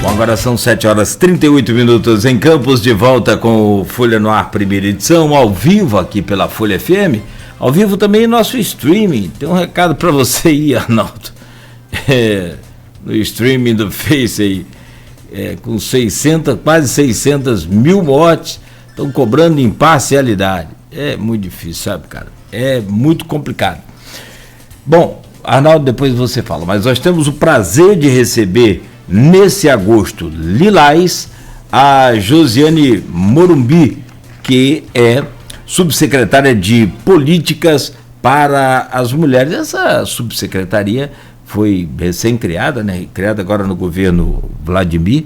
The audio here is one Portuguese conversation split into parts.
Bom, agora são 7h38 em Campos, de volta com o Folha no Ar, primeira edição, ao vivo aqui pela Folha FM, ao vivo também em nosso streaming. Tem um recado para você aí, Arnaldo, no streaming do Face aí, com quase 600 mil mortes, estão cobrando imparcialidade. É muito difícil, sabe, cara? É muito complicado. Bom, Arnaldo, depois você fala, mas nós temos o prazer de receber nesse agosto lilás a Josiane Morumbi, que é subsecretária de Políticas para as Mulheres. Essa subsecretaria foi recém-criada, né? Criada agora no governo Vladimir.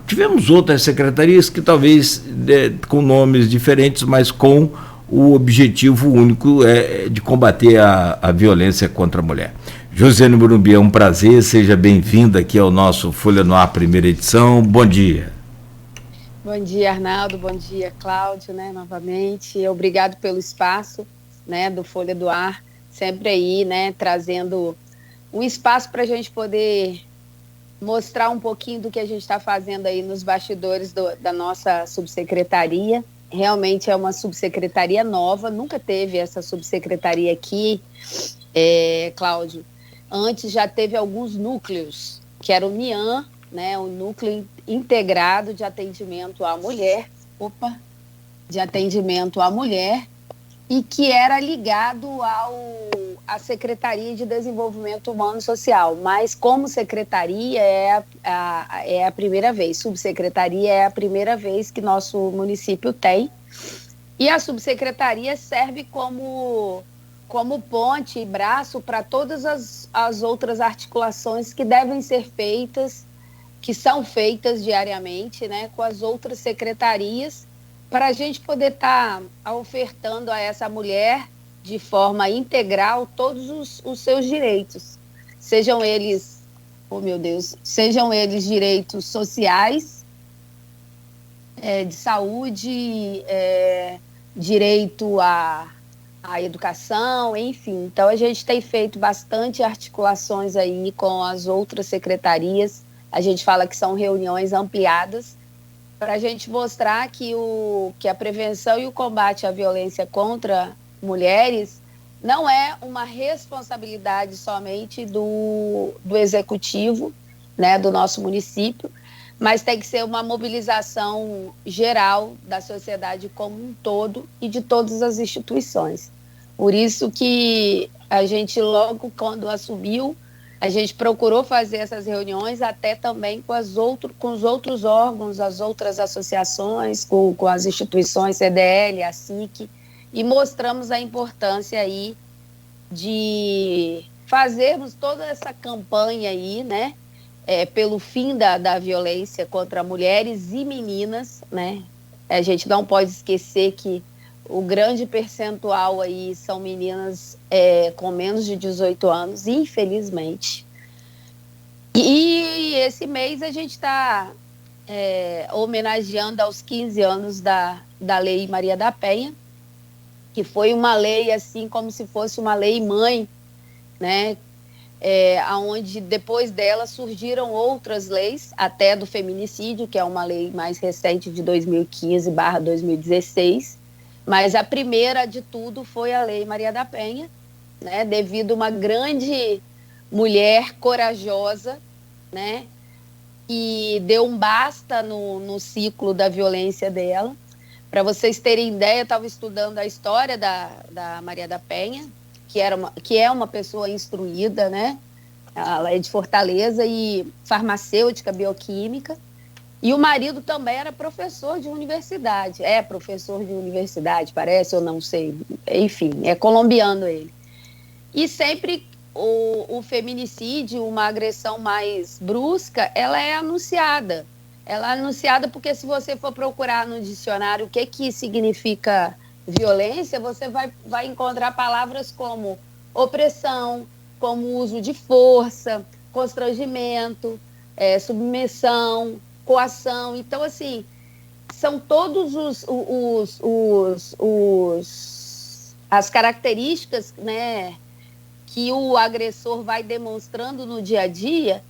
Tivemos outras secretarias que talvez com nomes diferentes, mas com o objetivo único de combater a violência contra a mulher. Josiane Morumbi, é um prazer, seja bem-vinda aqui ao nosso Folha no Ar, primeira edição. Bom dia. Bom dia, Arnaldo, bom dia, Cláudio, né, novamente. Obrigado pelo espaço, né, do Folha do Ar, sempre aí, né, trazendo um espaço para a gente poder mostrar um pouquinho do que a gente está fazendo aí nos bastidores da nossa subsecretaria. Realmente é uma subsecretaria nova, nunca teve essa subsecretaria aqui, Cláudio. Antes já teve alguns núcleos, que era o NIAM, né, o Núcleo Integrado de Atendimento à Mulher, e que era ligado à Secretaria de Desenvolvimento Humano e Social, mas como secretaria é a primeira vez, subsecretaria é a primeira vez que nosso município tem, e a subsecretaria serve como ponte e braço para todas as outras articulações que devem ser feitas, que são feitas diariamente, né, com as outras secretarias, para a gente poder estar ofertando a essa mulher de forma integral todos os seus direitos, sejam eles direitos sociais, de saúde, direito à educação, enfim. Então, a gente tem feito bastante articulações aí com as outras secretarias. A gente fala que são reuniões ampliadas para a gente mostrar que a prevenção e o combate à violência contra mulheres não é uma responsabilidade somente do executivo, né, do nosso município, mas tem que ser uma mobilização geral da sociedade como um todo e de todas as instituições. Por isso que a gente, logo quando assumiu, a gente procurou fazer essas reuniões até também com os outros órgãos, as outras associações, com as instituições CDL, a SIC, e mostramos a importância aí de fazermos toda essa campanha aí, né, pelo fim da violência contra mulheres e meninas, né? A gente não pode esquecer que o grande percentual aí são meninas com menos de 18 anos, infelizmente. E esse mês a gente está homenageando aos 15 anos da Lei Maria da Penha, que foi uma lei assim como se fosse uma lei mãe, né? Onde depois dela surgiram outras leis, até do feminicídio, que é uma lei mais recente de 2015/2016, mas a primeira de tudo foi a Lei Maria da Penha, né? Devido a uma grande mulher corajosa, né? E deu um basta no ciclo da violência dela. Para vocês terem ideia, eu estava estudando a história da Maria da Penha, que é uma pessoa instruída, né? Ela é de Fortaleza e farmacêutica, bioquímica. E o marido também era professor de universidade. Professor de universidade, parece, eu não sei. Enfim, é colombiano ele. E sempre o feminicídio, uma agressão mais brusca, ela é anunciada. Ela é anunciada porque, se você for procurar no dicionário o que significa violência, você vai encontrar palavras como opressão, como uso de força, constrangimento, submissão, coação. Então, assim, são todos as características, né, que o agressor vai demonstrando no dia a dia,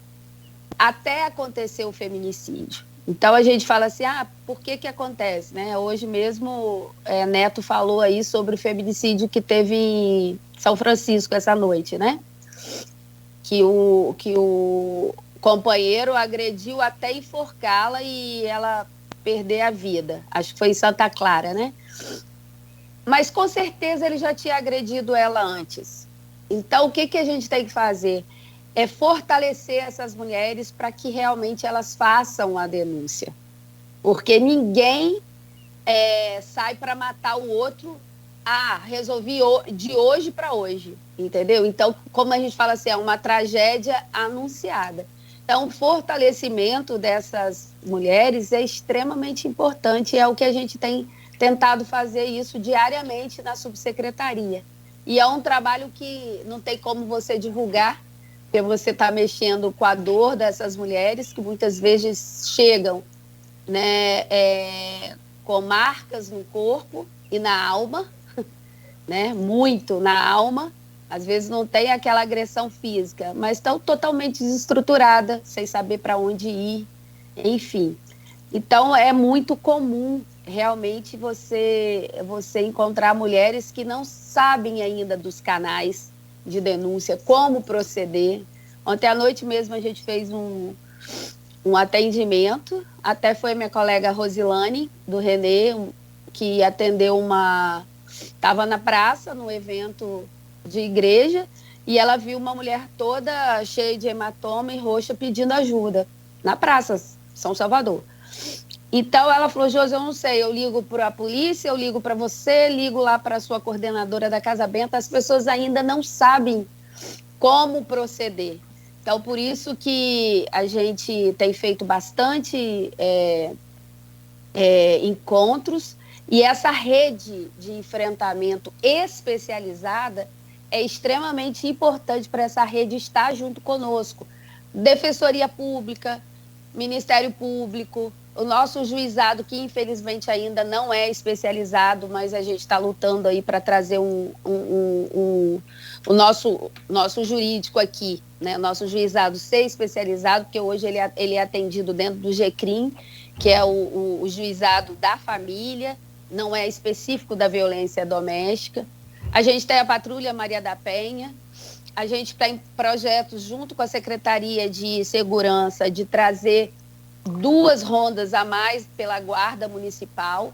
até acontecer o feminicídio. Então a gente fala assim, por que acontece, né? Hoje mesmo Neto falou aí sobre o feminicídio que teve em São Francisco essa noite, né? Que o companheiro agrediu até enforcá-la e ela perder a vida. Acho que foi em Santa Clara, né? Mas com certeza ele já tinha agredido ela antes. Então o que a gente tem que fazer? É fortalecer essas mulheres para que realmente elas façam a denúncia. Porque ninguém sai para matar o outro, resolvi de hoje para hoje, entendeu? Então, como a gente fala assim, é uma tragédia anunciada. Então, o fortalecimento dessas mulheres é extremamente importante, é o que a gente tem tentado fazer isso diariamente na subsecretaria. E é um trabalho que não tem como você divulgar, porque você está mexendo com a dor dessas mulheres que muitas vezes chegam, né, com marcas no corpo e na alma, né, muito na alma. Às vezes não tem aquela agressão física, mas estão totalmente desestruturadas, sem saber para onde ir, enfim. Então é muito comum realmente você encontrar mulheres que não sabem ainda dos canais de denúncia, como proceder. Ontem à noite mesmo a gente fez um atendimento, até foi minha colega Rosilane, do Renê, que atendeu estava na praça, no evento de igreja, e ela viu uma mulher toda cheia de hematoma e roxa pedindo ajuda, na praça, São Salvador. Então ela falou, Josi, eu não sei, eu ligo para a polícia, eu ligo para você, ligo lá para a sua coordenadora da Casa Benta, as pessoas ainda não sabem como proceder. Então, por isso que a gente tem feito bastante encontros, e essa rede de enfrentamento especializada é extremamente importante para essa rede estar junto conosco. Defensoria Pública, Ministério Público, o nosso juizado, que infelizmente ainda não é especializado, mas a gente está lutando aí para trazer o nosso jurídico aqui, né? O nosso juizado ser especializado, porque hoje ele é atendido dentro do GCRIM, que é o juizado da família, não é específico da violência doméstica. A gente tem a Patrulha Maria da Penha, a gente tem projetos junto com a Secretaria de Segurança de trazer 2 rondas a mais pela Guarda Municipal,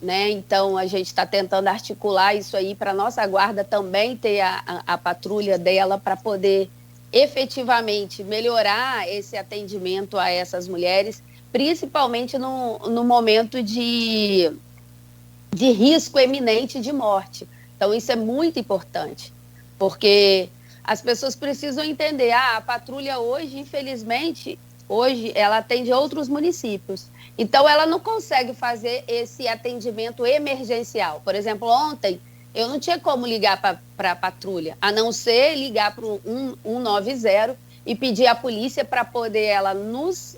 né? Então a gente está tentando articular isso aí para a nossa Guarda também ter a patrulha dela para poder efetivamente melhorar esse atendimento a essas mulheres, principalmente no momento de risco eminente de morte. Então isso é muito importante, porque as pessoas precisam entender, a patrulha hoje, infelizmente, ela atende outros municípios. Então, ela não consegue fazer esse atendimento emergencial. Por exemplo, ontem, eu não tinha como ligar para a patrulha, a não ser ligar para o 190 e pedir à polícia para poder ela nos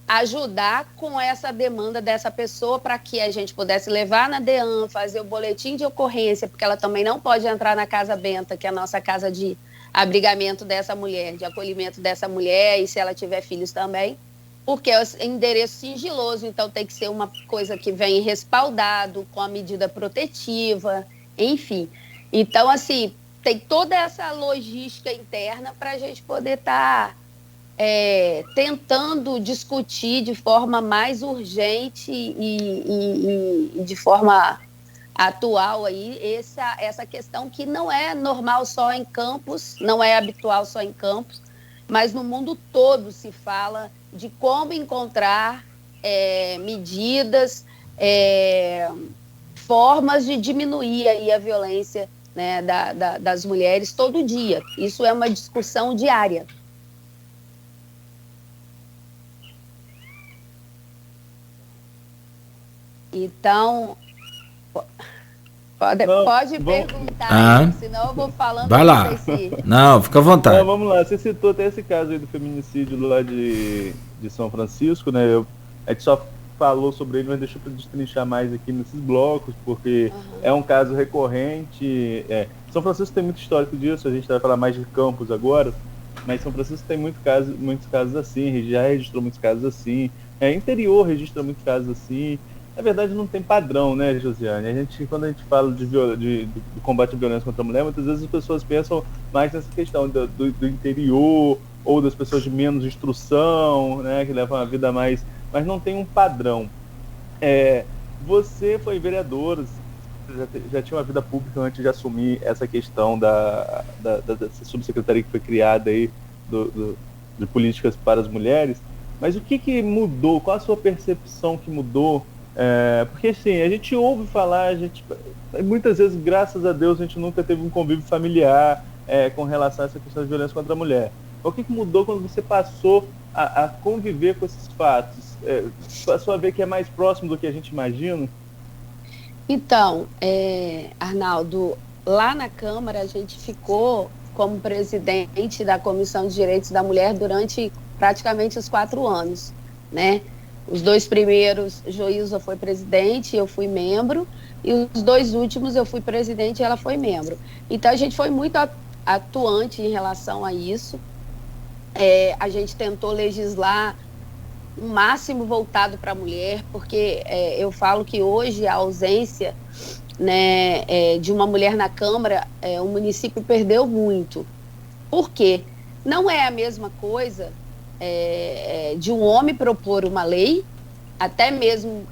ajudar com essa demanda dessa pessoa, para que a gente pudesse levar na DEAN, fazer o boletim de ocorrência, porque ela também não pode entrar na Casa Benta, que é a nossa casa de abrigamento dessa mulher, de acolhimento dessa mulher, e se ela tiver filhos também, porque é endereço sigiloso, então tem que ser uma coisa que vem respaldado com a medida protetiva, enfim. Então, assim, tem toda essa logística interna para a gente poder estar tentando discutir de forma mais urgente e de forma atual aí essa questão que não é normal só em Campos, não é habitual só em Campos, mas no mundo todo se fala de como encontrar medidas, formas de diminuir aí a violência, né, das mulheres todo dia. Isso é uma discussão diária. Então, pode perguntar, senão eu vou falando. Vai lá. Não, fica à vontade. Não, vamos lá, você citou até esse caso aí do feminicídio lá de São Francisco, né? A gente só falou sobre ele, mas deixa eu destrinchar mais aqui nesses blocos, porque é um caso recorrente. São Francisco tem muito histórico disso, a gente vai falar mais de Campos agora, mas São Francisco tem muitos casos assim, já registrou muitos casos assim, interior registra muitos casos assim. Na verdade, não tem padrão, né, Josiane? Quando a gente fala do combate à violência contra a mulher, muitas vezes as pessoas pensam mais nessa questão do interior, ou das pessoas de menos instrução, né, que levam a vida mais... Mas não tem um padrão. Você foi vereadora, já tinha uma vida pública antes de assumir essa questão dessa subsecretaria que foi criada aí de políticas para as mulheres, mas o que mudou? Qual a sua percepção que mudou? Porque assim, a gente ouve falar, muitas vezes, graças a Deus, a gente nunca teve um convívio familiar com relação a essa questão de violência contra a mulher. O que mudou quando você passou a conviver com esses fatos? Passou a ver que é mais próximo do que a gente imagina? Então, Arnaldo, lá na Câmara a gente ficou como presidente da Comissão de Direitos da Mulher durante praticamente os 4 anos, né? Os 2 primeiros, Joilza foi presidente, eu fui membro, e os 2 últimos eu fui presidente e ela foi membro. Então a gente foi muito atuante em relação a isso. A gente tentou legislar o máximo voltado para a mulher, porque eu falo que hoje a ausência, né, de uma mulher na Câmara, o município perdeu muito. Por quê? Não é a mesma coisa de um homem propor uma lei, até mesmo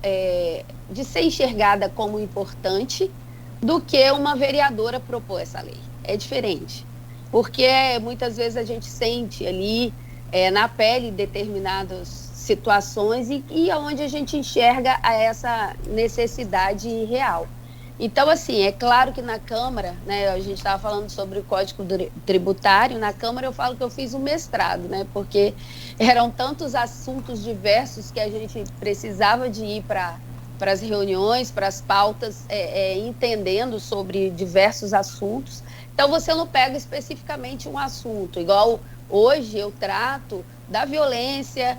de ser enxergada como importante, do que uma vereadora propor essa lei. É diferente. Porque muitas vezes a gente sente ali na pele determinadas situações e onde a gente enxerga essa necessidade real. Então, assim, é claro que na Câmara, né, a gente estava falando sobre o Código Tributário, na Câmara eu falo que eu fiz um mestrado, né, porque eram tantos assuntos diversos que a gente precisava de ir para as reuniões, para as pautas, entendendo sobre diversos assuntos. Então, você não pega especificamente um assunto, igual hoje eu trato da violência,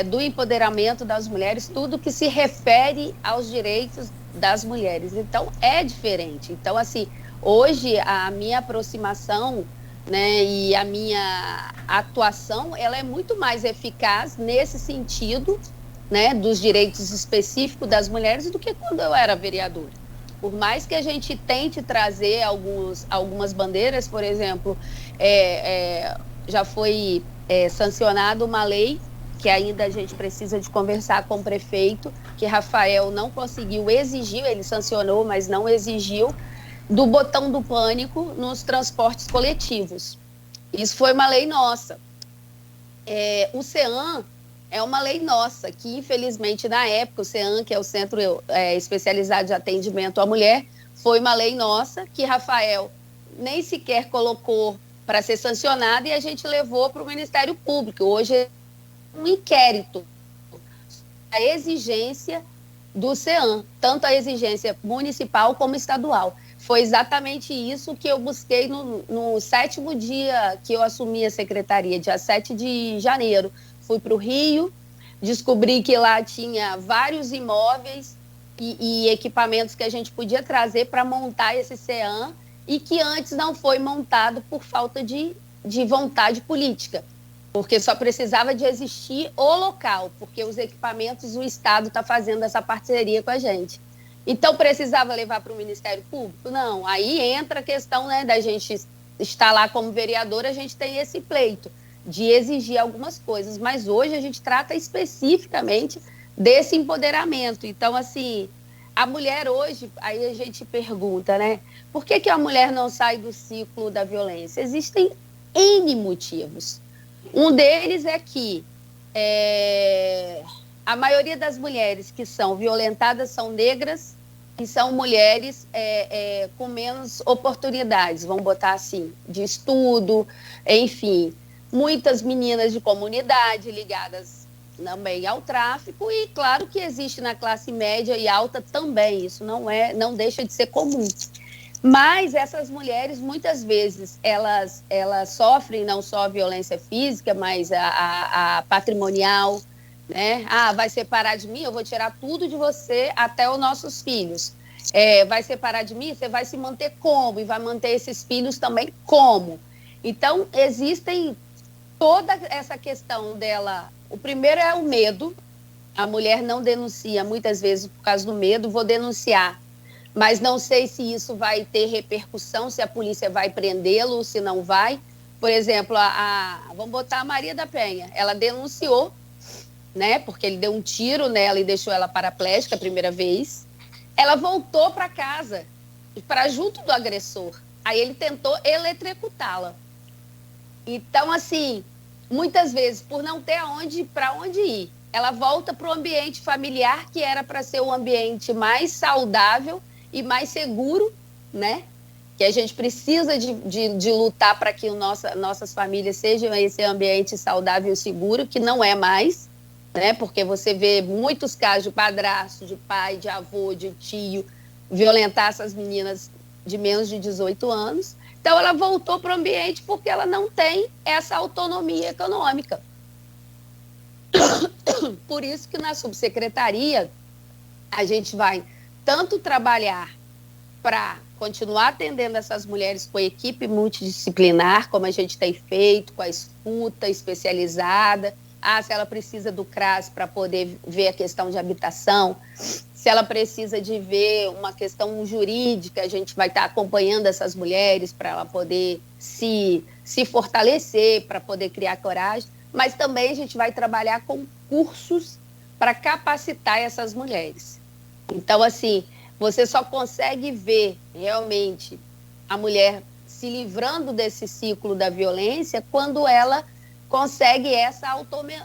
do empoderamento das mulheres, tudo que se refere aos direitos das mulheres. Então, é diferente. Então, assim, hoje a minha aproximação, né, e a minha atuação, ela é muito mais eficaz nesse sentido, né, dos direitos específicos das mulheres do que quando eu era vereadora. Por mais que a gente tente trazer algumas bandeiras, por exemplo, já foi sancionada uma lei que ainda a gente precisa de conversar com o prefeito, que Rafael não conseguiu exigir, ele sancionou, mas não exigiu, do botão do pânico nos transportes coletivos. Isso foi uma lei nossa. O CEAM é uma lei nossa, que infelizmente na época, o CEAM, que é o Centro Especializado de Atendimento à Mulher, foi uma lei nossa, que Rafael nem sequer colocou para ser sancionada e a gente levou para o Ministério Público. Hoje é um inquérito, a exigência do CEAM, tanto a exigência municipal como estadual. Foi exatamente isso que eu busquei no 7º dia que eu assumi a secretaria, dia 7 de janeiro. Fui para o Rio, descobri que lá tinha vários imóveis e equipamentos que a gente podia trazer para montar esse CEAM e que antes não foi montado por falta de vontade política, porque só precisava de existir o local, porque os equipamentos, o Estado está fazendo essa parceria com a gente. Então, precisava levar para o Ministério Público? Não. Aí entra a questão, né, da gente estar lá como vereadora, a gente tem esse pleito de exigir algumas coisas, mas hoje a gente trata especificamente desse empoderamento. Então, assim, a mulher hoje, aí a gente pergunta, né, por que a mulher não sai do ciclo da violência? Existem N motivos. Um deles é que a maioria das mulheres que são violentadas são negras e são mulheres com menos oportunidades, vamos botar assim, de estudo, enfim. Muitas meninas de comunidade ligadas também ao tráfico e claro que existe na classe média e alta também, isso não deixa de ser comum. Mas essas mulheres, muitas vezes, elas sofrem não só a violência física, mas a patrimonial, né? Vai separar de mim, eu vou tirar tudo de você, até os nossos filhos. Vai separar de mim, você vai se manter como? E vai manter esses filhos também como? Então, existem toda essa questão dela, o primeiro é o medo. A mulher não denuncia muitas vezes por causa do medo, vou denunciar, mas não sei se isso vai ter repercussão, se a polícia vai prendê-lo, se não vai. Por exemplo, vamos botar a Maria da Penha, ela denunciou, né, porque ele deu um tiro nela e deixou ela paraplégica a primeira vez. Ela voltou para casa, para junto do agressor. Aí ele tentou eletrocutá-la. Então, assim, muitas vezes, por não ter para onde ir, ela volta para o ambiente familiar, que era para ser o ambiente mais saudável e mais seguro, né? Que a gente precisa de lutar para que nossas famílias sejam esse ambiente saudável e seguro, que não é mais, né? Porque você vê muitos casos de padrasto, de pai, de avô, de tio, violentar essas meninas de menos de 18 anos. Então, ela voltou para o ambiente porque ela não tem essa autonomia econômica. Por isso que na subsecretaria a gente vai tanto trabalhar para continuar atendendo essas mulheres com a equipe multidisciplinar, como a gente tem feito, com a escuta especializada. Se ela precisa do CRAS para poder ver a questão de habitação, se ela precisa de ver uma questão jurídica, a gente vai estar acompanhando essas mulheres para ela poder se fortalecer, para poder criar coragem, mas também a gente vai trabalhar com cursos para capacitar essas mulheres. Então, assim, você só consegue ver realmente a mulher se livrando desse ciclo da violência quando ela consegue essa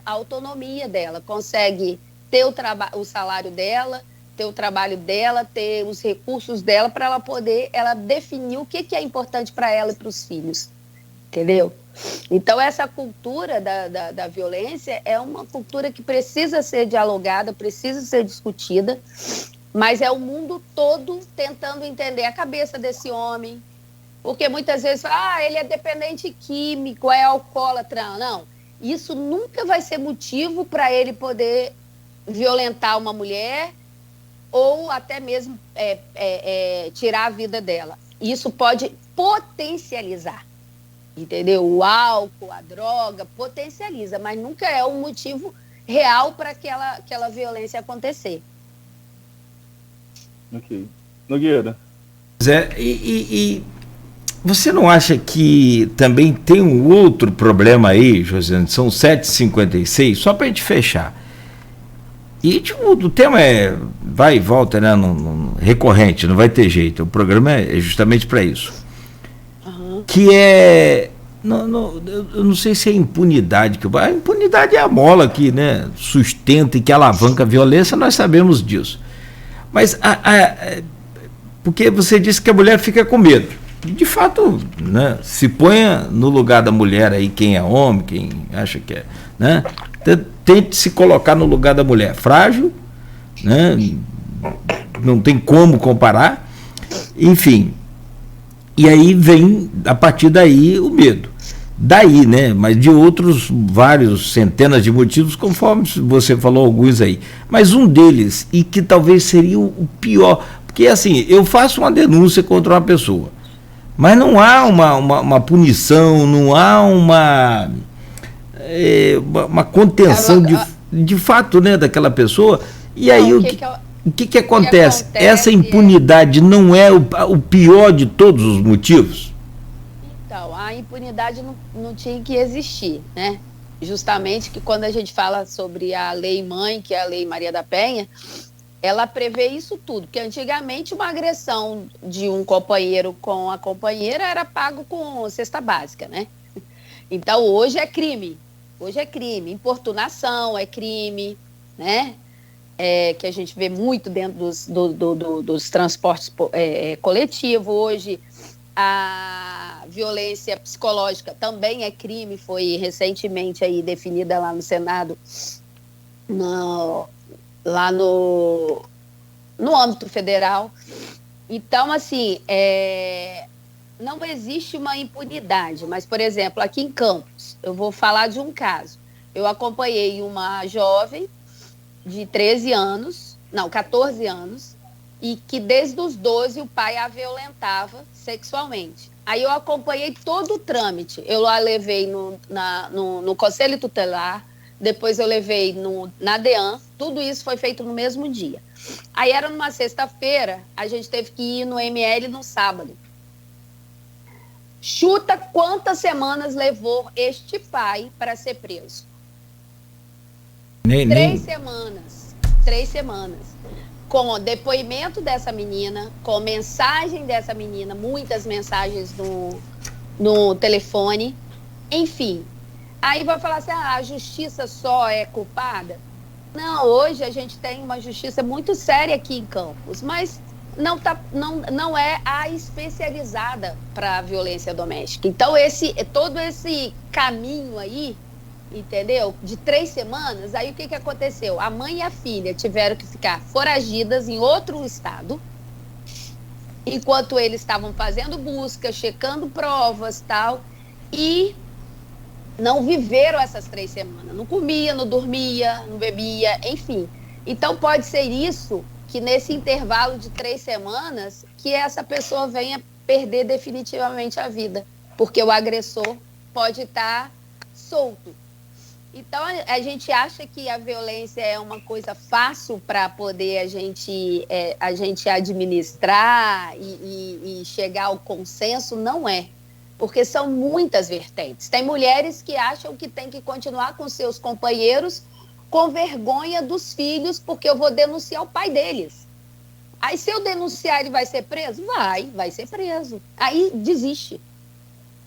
autonomia dela, consegue ter o salário dela, ter o trabalho dela, ter os recursos dela para ela poder definir o que é importante para ela e para os filhos, entendeu? Então, essa cultura da violência é uma cultura que precisa ser dialogada, precisa ser discutida, mas é o mundo todo tentando entender a cabeça desse homem, porque muitas vezes ele é dependente químico, é alcoólatra. Não, isso nunca vai ser motivo para ele poder violentar uma mulher ou até mesmo tirar a vida dela. Isso pode potencializar, entendeu? O álcool, a droga, potencializa, mas nunca é um motivo real para aquela violência acontecer. Ok. Nogueira. E você não acha que também tem um outro problema aí, Josiane? São 7h56, só para a gente fechar. E tipo, o tema vai e volta, né? Recorrente, não vai ter jeito. O programa é justamente para isso. Uhum. Que é... eu não sei se é impunidade. A impunidade é a mola que, né, sustenta e que alavanca a violência, nós sabemos disso. Mas porque você disse que a mulher fica com medo. De fato, né, se ponha no lugar da mulher aí, quem é homem, quem acha que é, né, tente se colocar no lugar da mulher frágil, né, não tem como comparar, enfim. E aí vem, a partir daí, o medo. Daí, né, mas de outros vários, centenas de motivos, conforme você falou alguns aí. Mas um deles, e que talvez seria o pior, porque assim, eu faço uma denúncia contra uma pessoa, mas não há uma punição, não há uma contenção de fato, né, daquela pessoa. E aí o que acontece? Essa impunidade não é o pior de todos os motivos? Então, a impunidade não tinha que existir, né? Justamente que quando a gente fala sobre a Lei Mãe, que é a Lei Maria da Penha, ela prevê isso tudo, porque antigamente uma agressão de um companheiro com a companheira era pago com cesta básica, né? Então, hoje é crime. Hoje é crime. Importunação é crime, né? Que a gente vê muito dentro dos transportes coletivos. Hoje, a violência psicológica também é crime, foi recentemente aí definida lá no Senado, lá no âmbito federal. Então, assim, não existe uma impunidade, mas, por exemplo, aqui em Campos, eu vou falar de um caso. Eu acompanhei uma jovem de 14 anos, e que desde os 12 o pai a violentava sexualmente. Aí eu acompanhei todo o trâmite. Eu a levei no Conselho Tutelar, depois eu levei na DEAN, tudo isso foi feito no mesmo dia. Aí era numa sexta-feira, a gente teve que ir no ML no sábado. Chuta quantas semanas levou este pai para ser preso? 3 semanas. 3 semanas. Com o depoimento dessa menina, com mensagem dessa menina, muitas mensagens no telefone, enfim. Aí vai falar assim, a justiça só é culpada? Não, hoje a gente tem uma justiça muito séria aqui em Campos, mas não é a especializada para a violência doméstica. Então, todo esse caminho aí, entendeu? De 3 semanas, aí o que aconteceu? A mãe e a filha tiveram que ficar foragidas em outro estado, enquanto eles estavam fazendo busca, checando provas, tal, e não viveram essas 3 semanas. Não comia, não dormia, não bebia, enfim. Então, pode ser isso, que nesse intervalo de 3 semanas, que essa pessoa venha perder definitivamente a vida, porque o agressor pode estar solto. Então, a gente acha que a violência é uma coisa fácil para poder a gente administrar e chegar ao consenso. Não é, porque são muitas vertentes. Tem mulheres que acham que tem que continuar com seus companheiros com vergonha dos filhos, porque eu vou denunciar o pai deles. Aí, se eu denunciar, ele vai ser preso? Vai ser preso. Aí, desiste.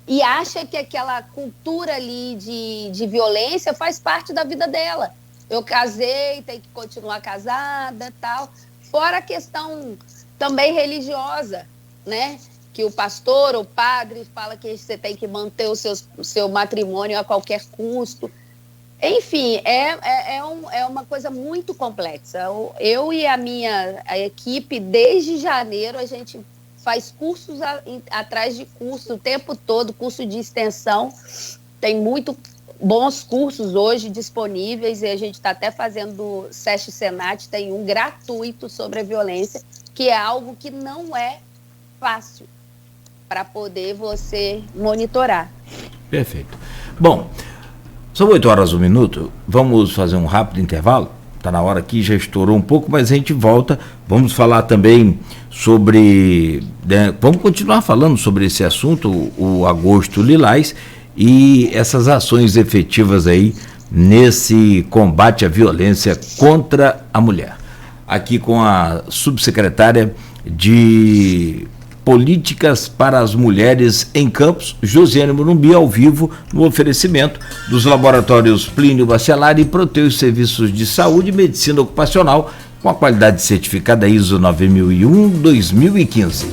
E acha que aquela cultura ali de violência faz parte da vida dela. Eu casei, tenho que continuar casada, tal. Fora a questão também religiosa, né? Que o pastor, o padre, fala que você tem que manter o seu matrimônio a qualquer custo. Enfim, é uma coisa muito complexa. Eu e a minha equipe, desde janeiro, a gente faz cursos atrás de curso o tempo todo, curso de extensão. Tem muito bons cursos hoje disponíveis e a gente está até fazendo SESC Senat, tem um gratuito sobre a violência, que é algo que não é fácil para poder você monitorar. Perfeito. Bom, são 8h01. Vamos fazer um rápido intervalo? Está na hora aqui, já estourou um pouco, mas a gente volta. Vamos falar também sobre... vamos continuar falando sobre esse assunto, o Agosto Lilás, e essas ações efetivas aí nesse combate à violência contra a mulher. Aqui com a subsecretária de Políticas para as Mulheres em Campos, Josiane Morumbi, ao vivo, no oferecimento dos laboratórios Plínio Bacelar e Proteus Serviços de Saúde e Medicina Ocupacional, com a qualidade certificada ISO 9001-2015.